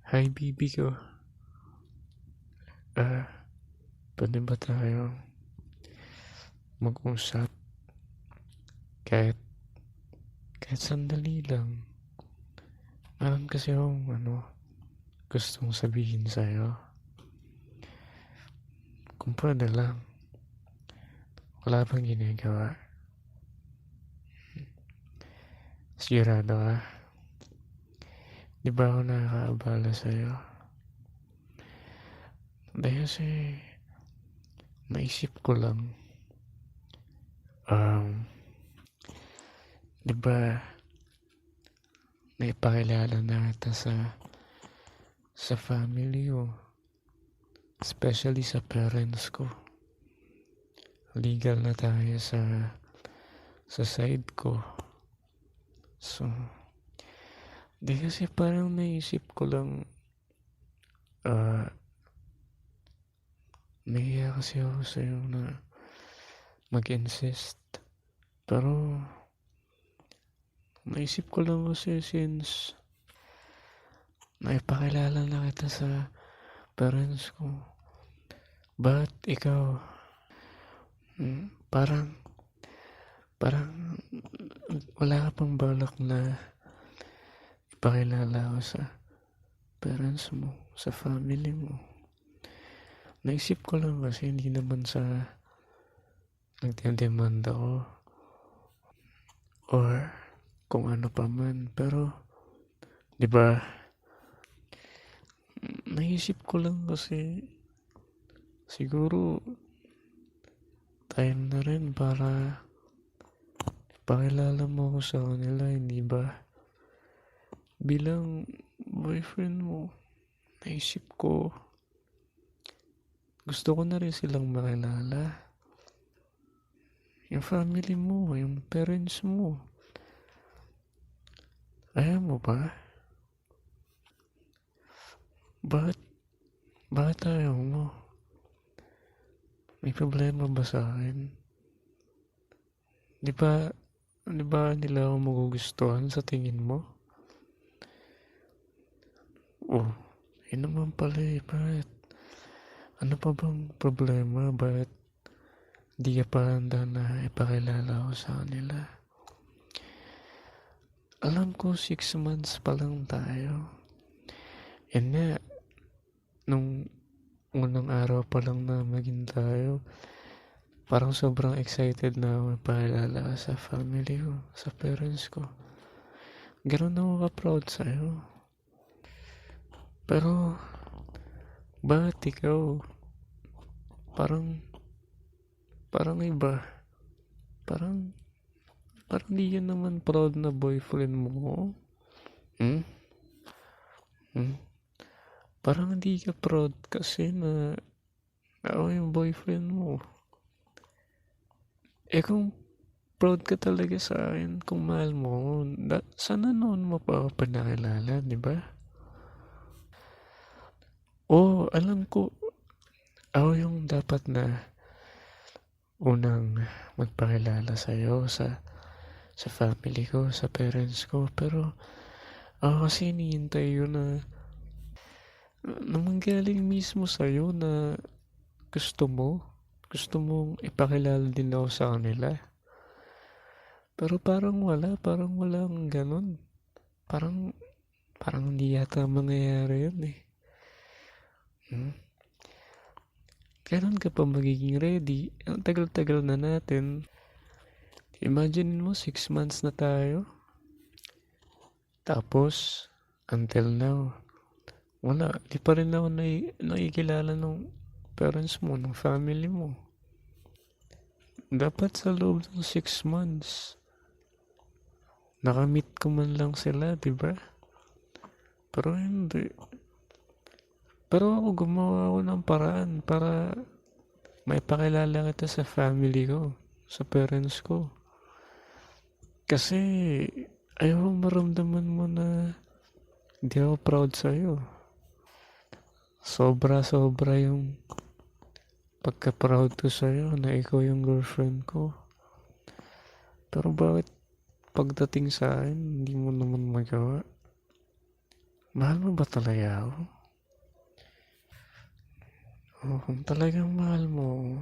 Hi, baby ko. Ah, pwede ba tayo mag-usap kahit, kahit sandali lang? Meron kasi akong gustong sabihin sa'yo. Kung pwede lang, wala bang ginagawa? Sigurado ka? Di ba ako nakakaabala sa'yo? Dahil kasi naisip ko lang, um, di ba naipakilala na kita sa family ko, especially sa parents ko. Legal na tayo sa side ko. So, di kasi parang naisip ko lang, nahiya kasi ako sa'yo na mag-insist. Pero, naisip ko lang kasi since naipakilala na kita sa parents ko. But ikaw, parang, parang wala ka pang balak na ipakilala ko sa parents mo, sa family mo. Naisip ko lang kasi hindi naman sa nagdedemand ako or kung ano pa man. Pero, di ba, naisip ko lang kasi siguro time na rin para pakilala mo ako sa kanila, hindi ba? Bilang boyfriend mo, naisip ko, gusto ko na rin silang makilala. Yung family mo, yung parents mo. Ayaw mo ba? Bakit, bakit ayaw mo? May problema ba sa akin? Di ba, di ba nila ako magugustuhan sa tingin mo? Oh, yun naman pala eh. Bakit? Ano pa bang problema? Bakit di ka pa handa na ipakilala ko sa kanila? Alam ko 6 months pa lang tayo. Yan nga, nung unang araw pa lang na maging tayo, parang sobrang excited na ako ipakilala ka sa family ko, sa parents ko. Ganun ako ka-proud sa'yo. Pero, bakit ikaw? Parang, parang iba. Parang, parang di yan naman proud na boyfriend mo. Hmm? Hmm? Parang hindi ka proud kasi na ako yung boyfriend mo. Eh kung proud ka talaga sa akin, kung mahal mo, sana noon mo pa ako pinakilala, di ba? Oo, alam ko, ako yung dapat na unang magpakilala sa'yo, sa family ko, sa parents ko. Pero ako kasi hinihintay yun na manggaling mismo sa'yo na gusto mo. Gusto mong ipakilala din ako sa kanila. Pero parang walang ganun. Parang, parang hindi yata mangyayari yun eh. Hmm? Kailan ka pa magiging ready? Ang tagal-tagal na natin. Imagine mo, 6 months na tayo. Tapos, until now, wala. Di pa rin ako nakikilala ng parents mo, ng family mo. Dapat sa loob ng 6 months, nakamit ko man lang sila, di ba? Pero hindi. Pero ako gumawa ako ng paraan para maipakilala kita sa family ko, sa parents ko. Kasi ayaw maramdaman mo na hindi ako proud sa'yo. Sobra-sobra yung pagka-proud ko sa'yo na ikaw yung girlfriend ko. Pero bakit pagdating sa akin, hindi mo naman magawa? Mahal mo ba talaga ako? O kung talagang mahal mo,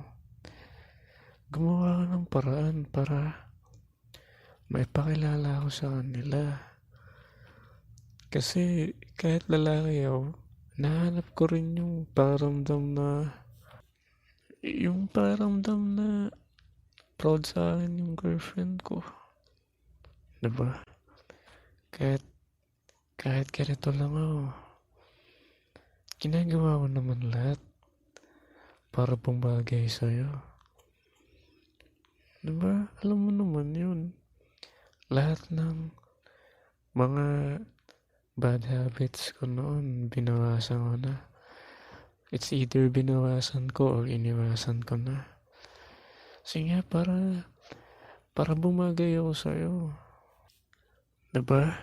gumawa ka ng paraan para maipakilala ako sa kanila. Kasi kahit lalaki ako, nahanap ko rin yung paramdam na proud sa akin yung girlfriend ko. Diba? Kahit, kahit ganito lang ako, ginagawa ko naman lahat para bumagay sa'yo. Diba? Alam mo naman yun. Lahat ng mga bad habits ko noon, binawasan ko na. It's either binawasan ko or iniwasan ko na. Kasi nga, para bumagay ako sa'yo. Diba?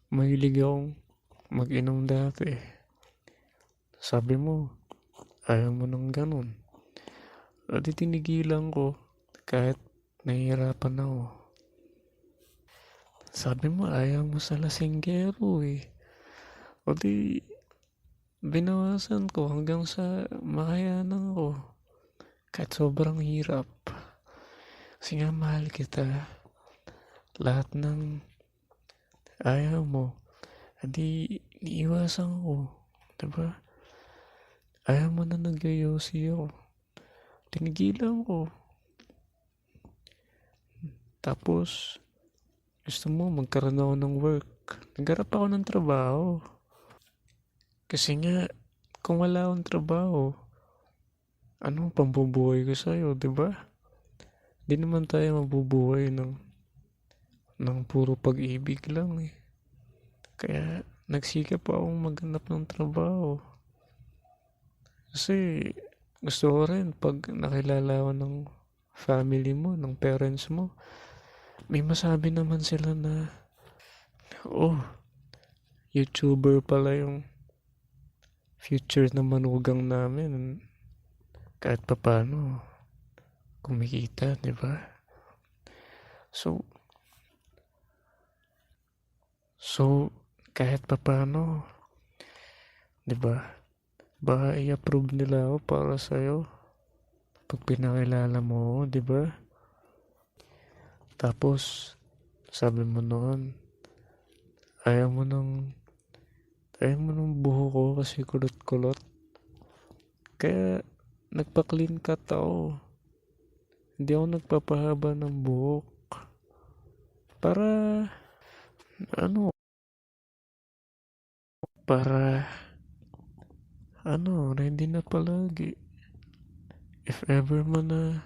Mahilig akong mag-inom dati. Sabi mo, ayaw mo ng ganun. O di tinigilan ko kahit nahihirapan ako. Sabi mo, ayaw mo sa lasinggero eh. O di binawasan ko hanggang sa makayanan ko. Kahit sobrang hirap. Kasi nga mahal kita. Lahat ng ayaw mo, adi niiwasan ko. Diba? Ayaw mo na nagyoyosi ako. Tinigilan ko. Tapos, gusto mo magkaroon ako ng work. Nagharap ako ng trabaho. Kasi nga, kung wala akong trabaho, anong pambubuhay ko sa'yo, diba? Di naman tayo mabubuhay ng puro pag-ibig lang eh. Kaya, nagsikap akong maghanap ng trabaho. Kasi, gusto ko rin pag nakilala ko ng family mo, ng parents mo, may masabi naman sila na, oh, YouTuber pala yung future na manugang namin. Kahit pa paano, kumikita, di ba? So, kahit pa paano, di ba? Baka i-approve nila ako para sa'yo pag pinakilala mo, di ba? Tapos, sabi mo noon, ayaw mo ng buho ko kasi kulot-kulot. Kaya, nagpa-clean cut ako. Hindi ako nagpapahaba ng buhok. Para, ready na palagi. If ever man na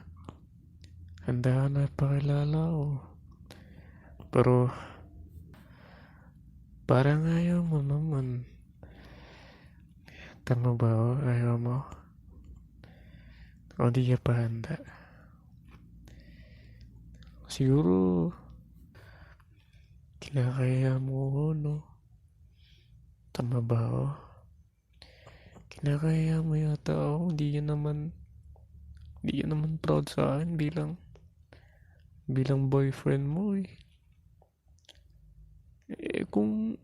handa na pakilala ko. Pero, parang ayaw mo naman. Tama ba ako? Ayaw mo? O di ka pa handa? Siguro, kinakaya mo ako, no? Tama ba ako? Kinakaya mo yata ako. Di yan naman proud sa akin bilang boyfriend mo eh. Kung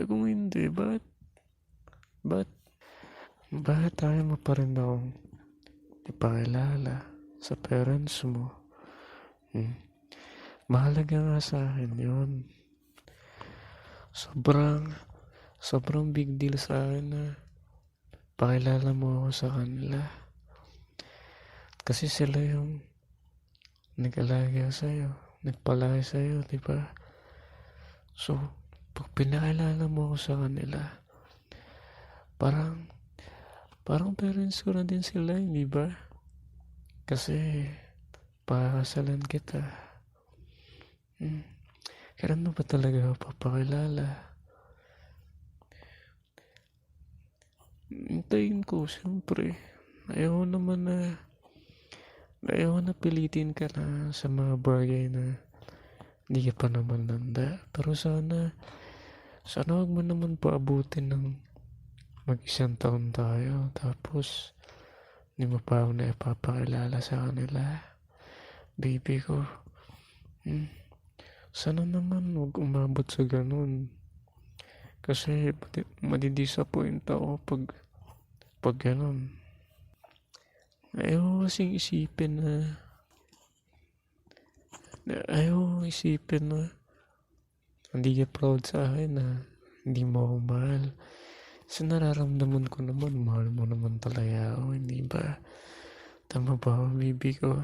hindi, bakit tayo mo pa rin akong ipakilala sa parents mo? Mahalaga nga sa akin yun. Sobrang big deal sa akin na pakilala mo ako sa kanila. Kasi sila yung nag-alaga sa'yo, nagpalaki sa'yo, di ba? So, pag pinakilala mo ako sa kanila, parang parents ko na din sila, di ba? Kasi, pakakasalan kita. Kailan mo ba talaga ako papakilala? Hintayin ko, siyempre. Ayaw na pilitin ka na sa mga bagay na hindi ka pa naman nanda. Pero sana wag mo naman paabutin ng mag-isang taon tayo. Tapos, hindi mo pa ako na ipapakilala sa kanila. Baby ko. Sana naman huwag umabot sa ganun. Kasi madidisappoint ako pag ganun. Ayaw kasing isipin na hindi ka proud sa akin na hindi mo ako mahal. Kasi nararamdaman ko naman, mahal mo naman talaga ako, hindi ba? Tama ba ako, baby ko?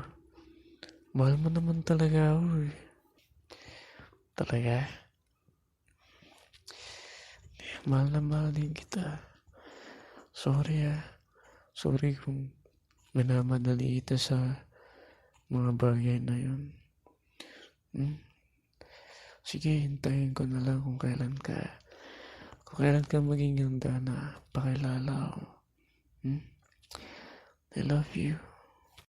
Mahal mo naman talaga ako eh. Talaga? Mahal na mahal din kita. Sorry ah. Sorry kung minamadali kita sa mga bagay na yun. Sige, hintayin ko na lang kung kailan ka maging handa na pakilala ako. I love you.